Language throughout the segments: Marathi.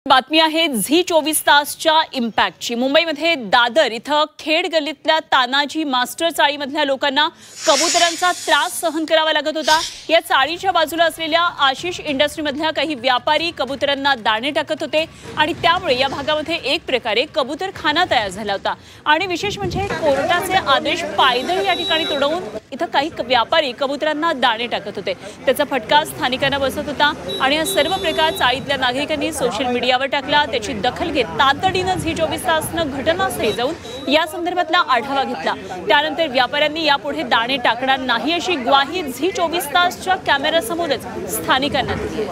बातमी आहे झी 24 तासच्या इम्पॅक्टची। मुंबईमध्ये दादर इथं खेड गल्लीतल्या तानाजी मास्टर चाळीमधल्या लोकांना कबुतरांचा त्रास सहन करावा लागत होता। या चाळीच्या बाजूला असलेल्या आशिष इंडस्ट्रीमधल्या काही व्यापारी कबुतरांना दाणे टाकत होते आणि त्यामुळे या भागामध्ये एक प्रकारे कबूतरखाना तयार झाला होता। आणि विशेष म्हणजे कोर्टाचे आदेश पायदळी या ठिकाणी तोडवून इथं काही व्यापारी कबुतरांना दाणे टाकत होते। त्याचा फटका स्थानिकांना बसत होता आणि हा सर्व प्रकार चाळीतल्या नागरिकांनी सोशल मीडियावर टाकला। त्याची दखल घेत तातडीनं झी 24 तासनं घटनास्थळी जाऊन या संदर्भातला आढावा घेतला। त्यानंतर व्यापाऱ्यांनी यापुढे दाणे टाकणार नाही अशी ग्वाही झी 24 तासच्या कॅमेऱ्यासमोरच स्थानिकांना दिली।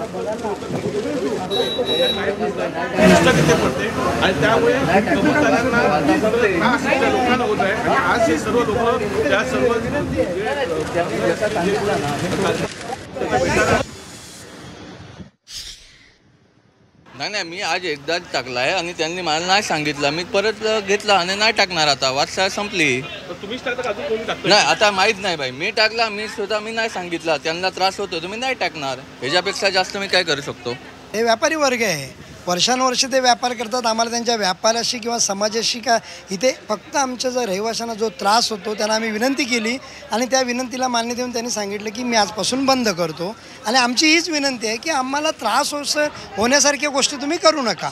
नाही मी आज एकदाच टाकला आहे आणि त्यांनी मला नाही सांगितलं। मी परत घेतला आणि नाही टाकणार। आता वाटचाल संपली। तुम्हीच टाकता का अजून कोणी टाकतं? नाही आता माहीत नाही भाई। मी टाकला, मी स्वतः मी नाही सांगितलं। त्यांना त्रास होतो तुम्ही नाही टाकणार। ह्याच्यापेक्षा जास्त मी काय करू शकतो? हे व्यापारी वर्ग आहे, वर्षानुवर्ष ते व्यापार करतात। आम्हाला त्यांच्या व्यापाराशी किंवा समाजाशी का इथे फक्त आमच्या जर रहिवाशांना जो त्रास होतो त्यांना आम्ही विनंती केली आणि त्या विनंतीला मान्य देऊन त्यांनी सांगितलं की मी आजपासून बंद करतो। आणि आमची हीच विनंती आहे की आम्हाला त्रास होण्यासारख्या गोष्टी तुम्ही करू नका।